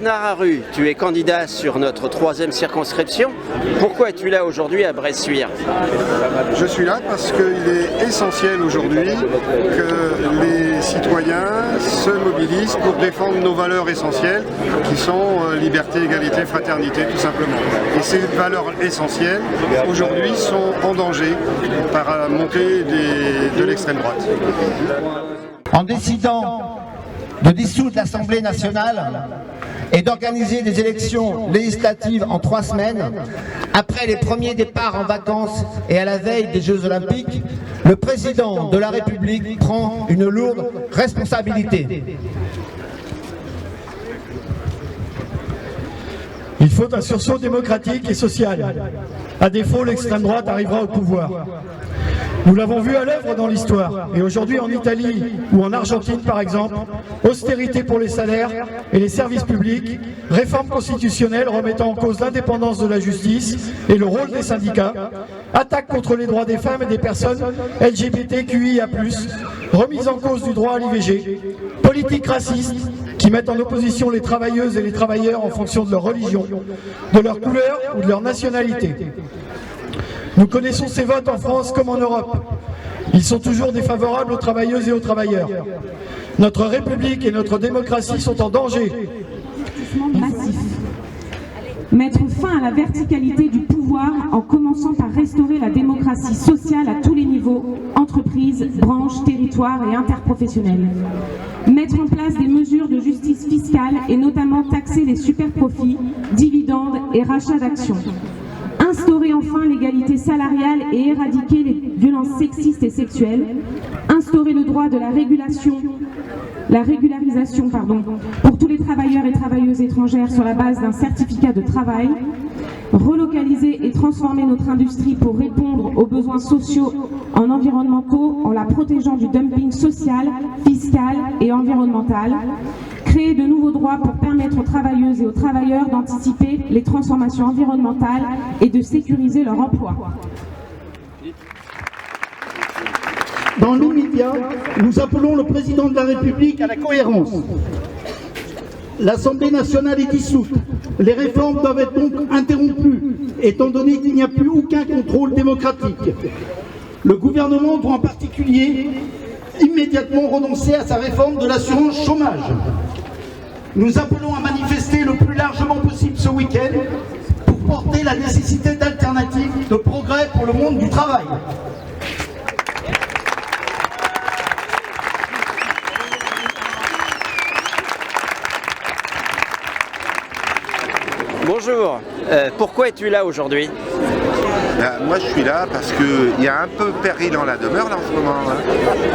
Bernard Arru, tu es candidat sur notre 3e circonscription. Pourquoi es-tu là aujourd'hui à Bressuire? Je suis là parce qu'il est essentiel aujourd'hui que les citoyens se mobilisent pour défendre nos valeurs essentielles qui sont liberté, égalité, fraternité tout simplement. Et ces valeurs essentielles aujourd'hui sont en danger par la montée de l'extrême droite. En décidant de dissoudre l'Assemblée nationale et d'organiser des élections législatives en 3 semaines, après les premiers départs en vacances et à la veille des Jeux Olympiques, le président de la République prend une lourde responsabilité. Il faut un sursaut démocratique et social. À défaut, l'extrême droite arrivera au pouvoir. Nous l'avons vu à l'œuvre dans l'histoire, et aujourd'hui en Italie ou en Argentine par exemple, austérité pour les salaires et les services publics, réforme constitutionnelle remettant en cause l'indépendance de la justice et le rôle des syndicats, attaque contre les droits des femmes et des personnes LGBTQIA+, remise en cause du droit à l'IVG, politique raciste qui mettent en opposition les travailleuses et les travailleurs en fonction de leur religion, de leur couleur ou de leur nationalité. Nous connaissons ces votes en France comme en Europe. Ils sont toujours défavorables aux travailleuses et aux travailleurs. Notre République et notre démocratie sont en danger. Massif. Mettre fin à la verticalité du pouvoir en commençant par restaurer la démocratie sociale à tous les niveaux, entreprises, branches, territoires et interprofessionnels. Mettre en place des mesures de justice fiscale et notamment taxer les superprofits, dividendes et rachats d'actions. Instaurer enfin l'égalité salariale et éradiquer les violences sexistes et sexuelles. Instaurer le droit de la régularisation pour tous les travailleurs et travailleuses étrangères sur la base d'un certificat de travail. Relocaliser et transformer notre industrie pour répondre aux besoins sociaux en environnementaux en la protégeant du dumping social, fiscal et environnemental. Créer de nouveaux droits pour permettre aux travailleuses et aux travailleurs d'anticiper les transformations environnementales et de sécuriser leur emploi. Dans l'immédiat, nous appelons le président de la République à la cohérence. L'Assemblée nationale est dissoute. Les réformes doivent être donc interrompues, étant donné qu'il n'y a plus aucun contrôle démocratique. Le gouvernement doit en particulier immédiatement renoncer à sa réforme de l'assurance chômage. Nous appelons à manifester le plus largement possible ce week-end pour porter la nécessité d'alternatives de progrès pour le monde du travail. Bonjour, pourquoi es-tu là aujourd'hui? Moi je suis là parce qu'il y a un peu péril dans la demeure là en ce moment.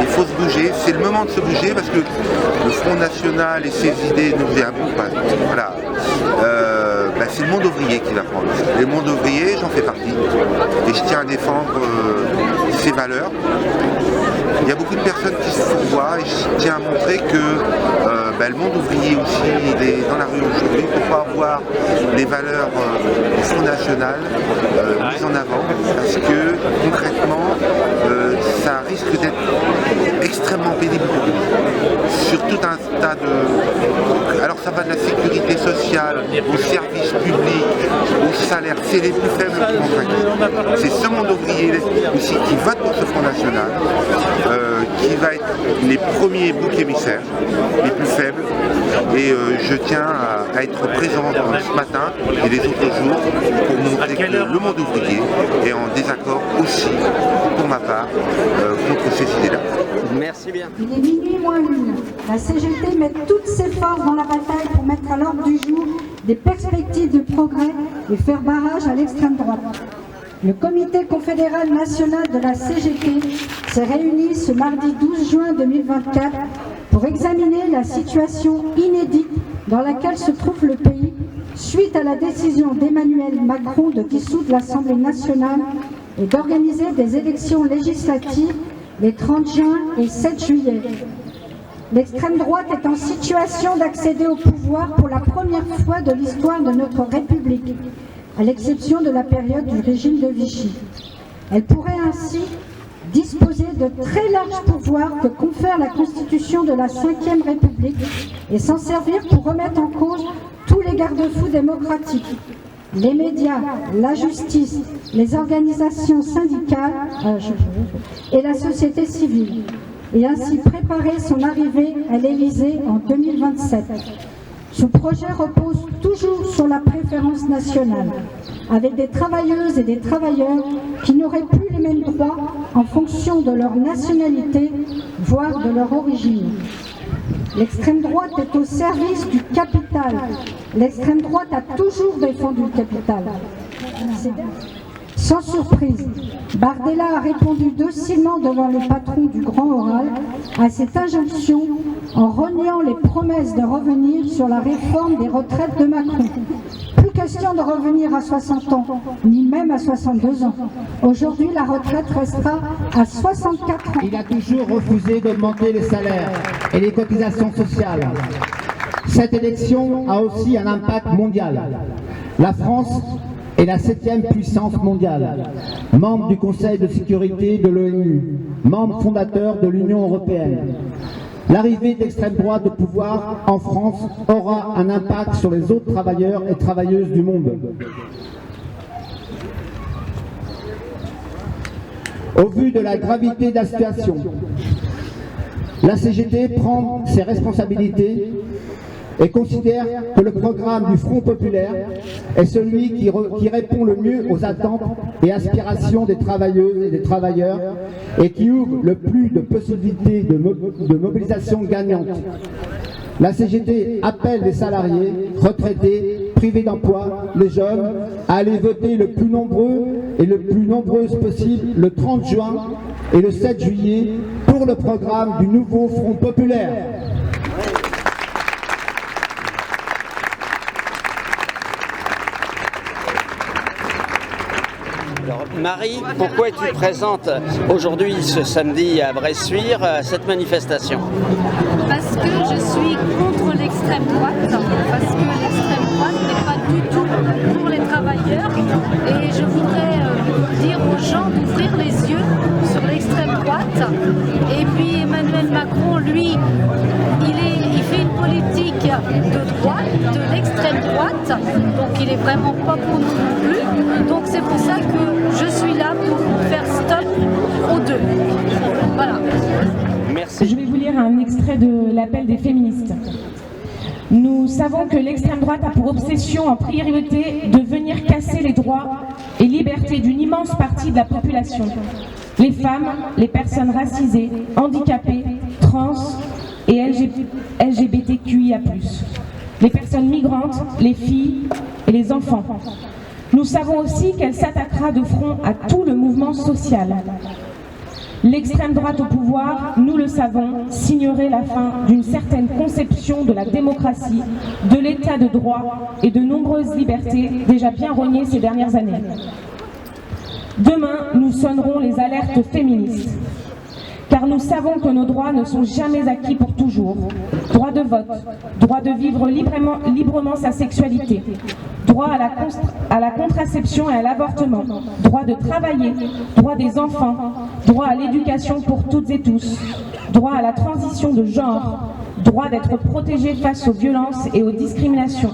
Il faut se bouger, c'est le moment de se bouger parce que le Front National et ses idées nous font un peu pas. Voilà. C'est le monde ouvrier qui va prendre. Le monde ouvrier, j'en fais partie. Et je tiens à défendre ses valeurs. Il y a beaucoup de personnes qui se fourvoient et je tiens à montrer que le monde ouvrier aussi, il est dans la rue aujourd'hui pour pas avoir les valeurs du Front National mises en avant parce que concrètement ça risque d'être extrêmement pénible pour nous. Sur tout un tas de... Alors ça va de la sécurité sociale, aux services publics, aux salaires, c'est les plus faibles qui vont craquer. C'est ce monde ouvrier aussi qui vote pour ce Front National, qui va être les premiers boucs émissaires, les plus faibles. Et je tiens à être présent ce matin et les autres jours pour montrer que le monde ouvrier est en désaccord aussi, pour ma part, contre ces idées-là. Merci bien. Il est minuit moins 1. La CGT met toutes ses forces dans la bataille pour mettre à l'ordre du jour des perspectives de progrès et faire barrage à l'extrême droite. Le comité confédéral national de la CGT s'est réuni ce mardi 12 juin 2024 pour examiner la situation inédite dans laquelle se trouve le pays suite à la décision d'Emmanuel Macron de dissoudre l'Assemblée nationale et d'organiser des élections législatives les 30 juin et 7 juillet. L'extrême droite est en situation d'accéder au pouvoir pour la première fois de l'histoire de notre République, à l'exception de la période du régime de Vichy. Elle pourrait ainsi disposer de très larges pouvoirs que confère la Constitution de la Ve République et s'en servir pour remettre en cause tous tous les garde-fous démocratiques, les médias, la justice, les organisations syndicales et la société civile, et ainsi préparer son arrivée à l'Élysée en 2027. Ce projet repose toujours sur la préférence nationale, avec des travailleuses et des travailleurs qui n'auraient plus les mêmes droits en fonction de leur nationalité, voire de leur origine. L'extrême droite est au service du capital. L'extrême droite a toujours défendu le capital. Sans surprise, Bardella a répondu docilement devant le patron du Grand Oral à cette injonction en reniant les promesses de revenir sur la réforme des retraites de Macron. Plus question de revenir à 60 ans, ni même à 62 ans. Aujourd'hui, la retraite restera à 64 ans. Il a toujours refusé d'augmenter les salaires et les cotisations sociales. Cette élection a aussi un impact mondial. La France est la 7e puissance mondiale, membre du Conseil de sécurité de l'ONU, membre fondateur de l'Union européenne. L'arrivée d'extrême droite au pouvoir en France aura un impact sur les autres travailleurs et travailleuses du monde. Au vu de la gravité de la situation, la CGT prend ses responsabilités et considère que le programme du Front populaire est celui qui répond le mieux aux attentes et aspirations des travailleuses et des travailleurs et qui ouvre le plus de possibilités de mobilisation gagnante. La CGT appelle les salariés, retraités, privés d'emploi, les jeunes, à aller voter le plus nombreux et le plus nombreuses possible le 30 juin et le 7 juillet pour le programme du nouveau Front populaire. Alors, Marie, pourquoi es-tu présente aujourd'hui, ce samedi, à Bressuire, à cette manifestation? Parce que je suis contre l'extrême droite, parce que l'extrême droite n'est pas du tout pour les travailleurs, et je voudrais dire aux gens d'ouvrir les yeux sur l'extrême droite. Et puis Emmanuel Macron, lui, il fait une politique de droite, de l'extrême droite, donc il est vraiment pas pour nous non plus. Donc c'est pour ça que je suis là pour faire stop aux deux. Voilà. Merci. Je vais vous lire un extrait de l'appel des féministes. Nous savons que l'extrême droite a pour obsession en priorité de venir casser les droits et libertés d'une immense partie de la population. Les femmes, les personnes racisées, handicapées, trans et LGBTQIA+. Les personnes migrantes, les filles et les enfants. Nous savons aussi qu'elle s'attaquera de front à tout le mouvement social. L'extrême droite au pouvoir, nous le savons, signerait la fin d'une certaine conception de la démocratie, de l'état de droit et de nombreuses libertés déjà bien rognées ces dernières années. Demain, nous sonnerons les alertes féministes, car nous savons que nos droits ne sont jamais acquis pour toujours. Droit de vote, droit de vivre librement sa sexualité, droit à la contraception et à l'avortement, droit de travailler, droit des enfants, droit à l'éducation pour toutes et tous, droit à la transition de genre, droit d'être protégé face aux violences et aux discriminations,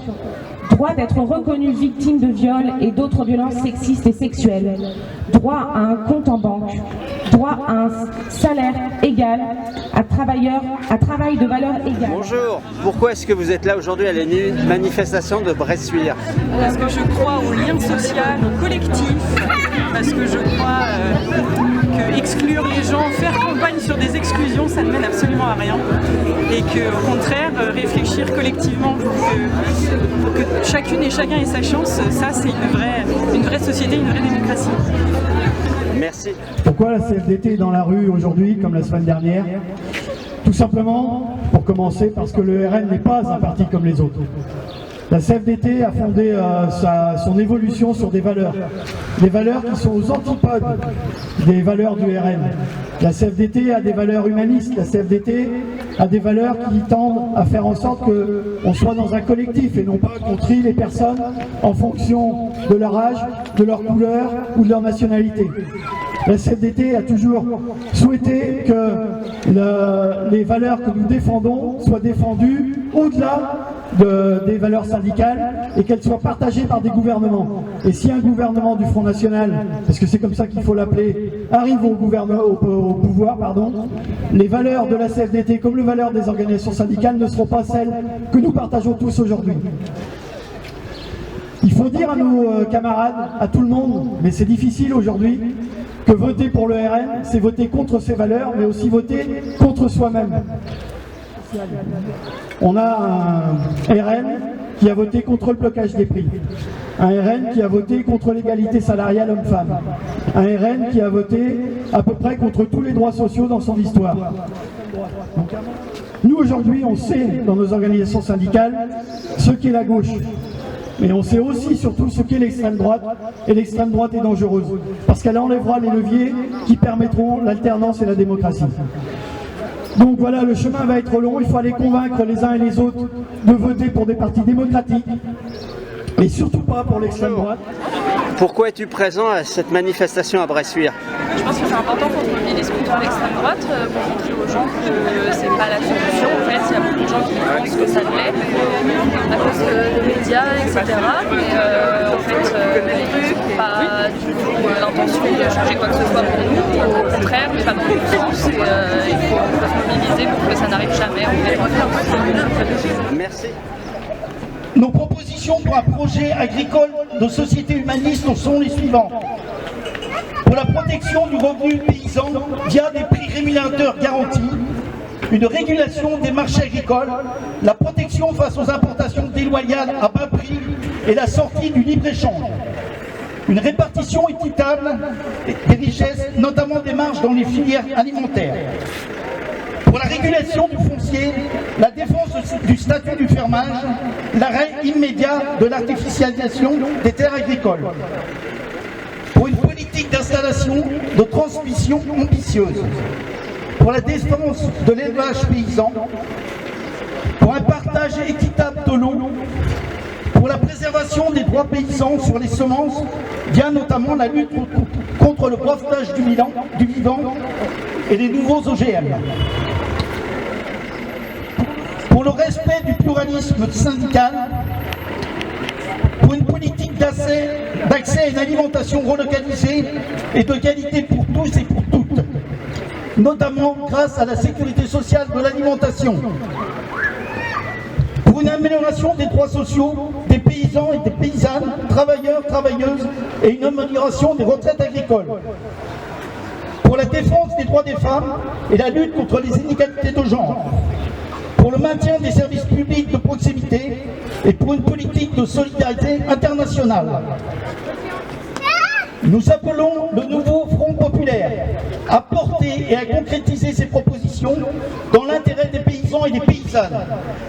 droit d'être reconnu victime de viols et d'autres violences sexistes et sexuelles, droit à un compte en banque, droit à un salaire égal, à travail de valeur égale. Bonjour, pourquoi est-ce que vous êtes là aujourd'hui à la manifestation de Bressuire? Parce que je crois au lien social, au collectif, parce que je crois que exclure les gens, faire campagne sur des exclusions, ça ne mène absolument à rien. Et qu'au contraire, réfléchir collectivement pour que chacune et chacun ait sa chance, ça c'est une vraie société, une vraie démocratie. Merci. Pourquoi la CFDT est dans la rue aujourd'hui, comme la semaine dernière? Tout simplement, pour commencer, parce que le RN n'est pas un parti comme les autres. La CFDT a fondé son évolution sur des valeurs qui sont aux antipodes des valeurs du RN. La CFDT a des valeurs humanistes, la CFDT a des valeurs qui tendent à faire en sorte qu'on soit dans un collectif et non pas qu'on trie les personnes en fonction de leur âge, de leur couleur ou de leur nationalité. La CFDT a toujours souhaité que les valeurs que nous défendons soient défendues au-delà des valeurs syndicales et qu'elles soient partagées par des gouvernements. Et si un gouvernement du Front National, parce que c'est comme ça qu'il faut l'appeler, arrive au pouvoir, les valeurs de la CFDT comme les valeurs des organisations syndicales ne seront pas celles que nous partageons tous aujourd'hui. Il faut dire à nos camarades, à tout le monde, mais c'est difficile aujourd'hui, que voter pour le RN, c'est voter contre ses valeurs, mais aussi voter contre soi-même. On a un RN qui a voté contre le blocage des prix, un RN qui a voté contre l'égalité salariale homme-femme, un RN qui a voté à peu près contre tous les droits sociaux dans son histoire. Nous aujourd'hui, on sait dans nos organisations syndicales ce qu'est la gauche. Mais on sait aussi surtout ce qu'est l'extrême droite, et l'extrême droite est dangereuse, parce qu'elle enlèvera les leviers qui permettront l'alternance et la démocratie. Donc voilà, le chemin va être long, il faut aller convaincre les uns et les autres de voter pour des partis démocratiques, et surtout pas pour l'extrême droite. Pourquoi es-tu présent à cette manifestation à Bressuire? Je pense que c'est important qu'on se mobilise contre l'extrême droite pour montrer aux gens que c'est pas la solution. En fait, il y a beaucoup de gens qui pensent que ça l'est à cause des médias, etc. Mais en fait, c'est pas du tout l'intention de changer quoi que ce soit pour nous. Au contraire, mais pas dans le bon sens. Et il faut se mobiliser pour que ça n'arrive jamais. En fait. Merci. Nos propositions pour un projet agricole de société humaniste sont les suivantes. Pour la protection du revenu paysan via des prix rémunérateurs garantis, une régulation des marchés agricoles, la protection face aux importations déloyales à bas prix et la sortie du libre-échange. Une répartition équitable des richesses, notamment des marges dans les filières alimentaires. Pour la régulation du foncier, la défense du statut du fermage, l'arrêt immédiat de l'artificialisation des terres agricoles. Pour une politique d'installation de transmission ambitieuse. Pour la défense de l'élevage paysan. Pour un partage équitable de l'eau. Pour la préservation des droits paysans sur les semences, via notamment la lutte contre le brevetage du vivant et les nouveaux OGM. Pour le respect du pluralisme syndical, pour une politique d'accès à une alimentation relocalisée et de qualité pour tous et pour toutes, notamment grâce à la sécurité sociale de l'alimentation, pour une amélioration des droits sociaux des paysans et des paysannes, travailleurs, travailleuses et une amélioration des retraites agricoles, pour la défense des droits des femmes et la lutte contre les inégalités de genre, pour le maintien des services publics de proximité et pour une politique de solidarité internationale. Nous appelons le nouveau Front populaire à porter et à concrétiser ces propositions dans l'intérêt des paysans et des paysannes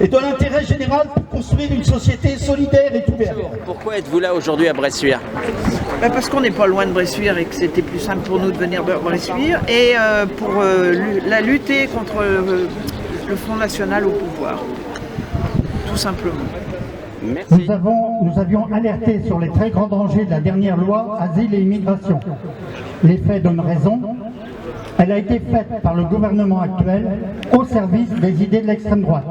et dans l'intérêt général pour construire une société solidaire et ouverte. Pourquoi êtes-vous là aujourd'hui à Bressuire? Parce qu'on n'est pas loin de Bressuire et que c'était plus simple pour nous de venir de Bressuire et pour la lutter contre le Front National au pouvoir, tout simplement. Merci. Nous avions alerté sur les très grands dangers de la dernière loi Asile et Immigration. Les faits donnent raison. Elle a été faite par le gouvernement actuel au service des idées de l'extrême droite.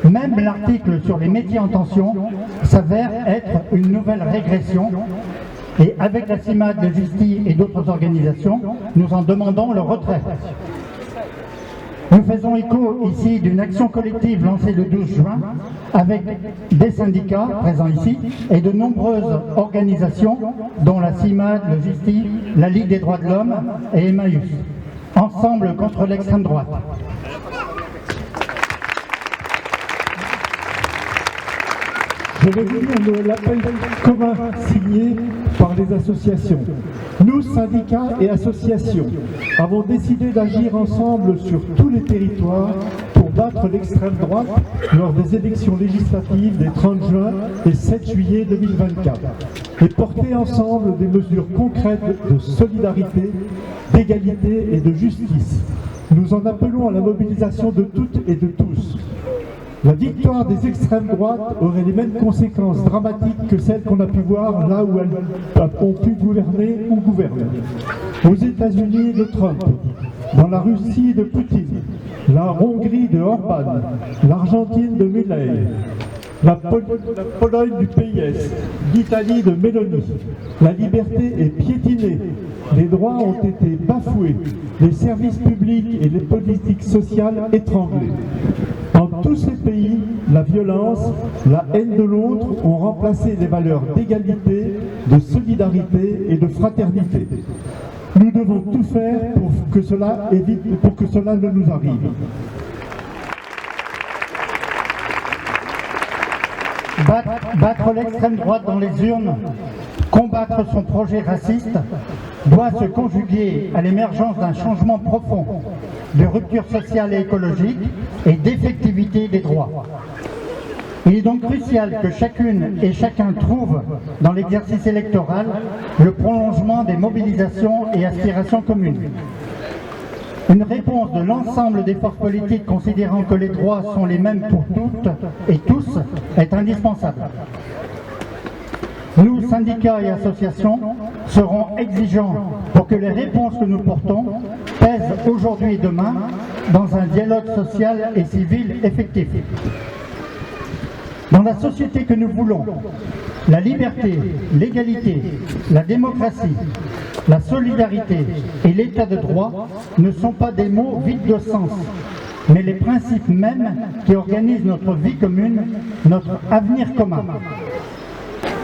Même l'article sur les métiers en tension s'avère être une nouvelle régression. Et avec la CIMAD, le Justi et d'autres organisations, nous en demandons le retrait. Nous faisons écho ici d'une action collective lancée le 12 juin avec des syndicats présents ici et de nombreuses organisations dont la CIMAD, le Justi, la Ligue des droits de l'homme et Emmaüs, ensemble contre l'extrême droite. Je vais vous lire l'appel commun signé par les associations. Nous, syndicats et associations, avons décidé d'agir ensemble sur tous les territoires pour battre l'extrême droite lors des élections législatives des 30 juin et 7 juillet 2024 et porter ensemble des mesures concrètes de solidarité, d'égalité et de justice. Nous en appelons à la mobilisation de toutes et de tous. La victoire des extrêmes droites aurait les mêmes conséquences dramatiques que celles qu'on a pu voir là où elles ont pu gouverner ou gouverner. Aux États-Unis de Trump, dans la Russie de Poutine, la Hongrie de Orban, l'Argentine de Milei, la Pologne du PIS, l'Italie de Meloni. La liberté est piétinée, les droits ont été bafoués, les services publics et les politiques sociales étranglées. Dans tous ces pays, la violence, la haine de l'autre ont remplacé les valeurs d'égalité, de solidarité et de fraternité. Nous devons tout faire pour que cela ne nous arrive. Battre l'extrême droite dans les urnes, combattre son projet raciste, doit se conjuguer à l'émergence d'un changement profond de rupture sociale et écologique et d'effectivité des droits. Il est donc crucial que chacune et chacun trouve dans l'exercice électoral le prolongement des mobilisations et aspirations communes. Une réponse de l'ensemble des forces politiques considérant que les droits sont les mêmes pour toutes et tous est indispensable. Nous, syndicats et associations, serons exigeants pour que les réponses que nous portons pèsent aujourd'hui et demain dans un dialogue social et civil effectif. Dans la société que nous voulons, la liberté, l'égalité, la démocratie, la solidarité et l'état de droit ne sont pas des mots vides de sens, mais les principes mêmes qui organisent notre vie commune, notre avenir commun.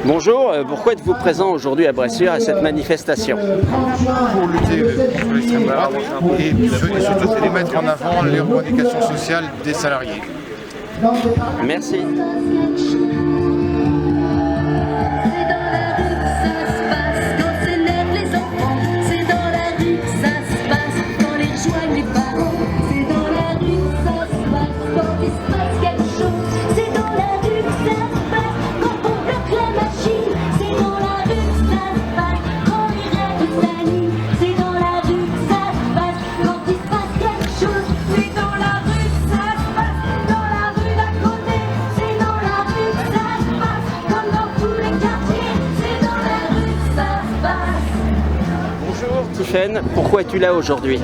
Bonjour, pourquoi êtes-vous présent aujourd'hui à Bressuire à cette manifestation? Pour lutter contre l'extrême droite et surtout c'est de mettre en avant les revendications sociales des salariés. Merci. Pourquoi es-tu là aujourd'hui?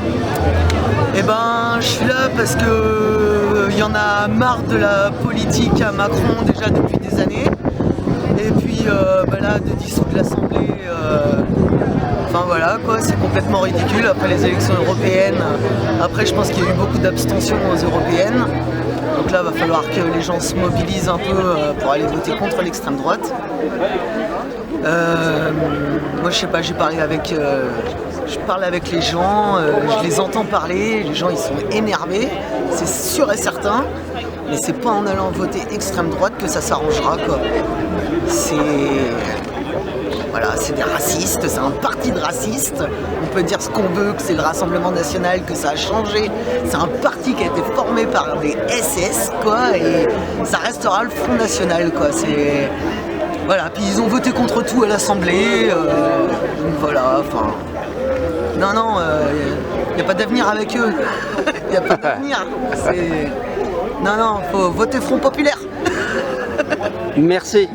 Eh ben, je suis là parce que y en a marre de la politique à Macron déjà depuis des années. Et puis là, de dissoudre l'Assemblée, enfin voilà quoi, c'est complètement ridicule après les élections européennes. Après, je pense qu'il y a eu beaucoup d'abstention aux européennes. Donc là, il va falloir que les gens se mobilisent un peu pour aller voter contre l'extrême droite. Moi, je sais pas, j'ai parlé avec... je parle avec les gens, je les entends parler, les gens ils sont énervés, c'est sûr et certain, mais c'est pas en allant voter extrême droite que ça s'arrangera quoi. Voilà, c'est des racistes, c'est un parti de racistes, on peut dire ce qu'on veut, que c'est le Rassemblement National, que ça a changé, c'est un parti qui a été formé par des SS quoi, et ça restera le Front National quoi, c'est... Voilà, puis ils ont voté contre tout à l'Assemblée, donc voilà, enfin... Non, il n'y a pas d'avenir avec eux. Il n'y a pas d'avenir. Non, faut voter Front Populaire. Merci.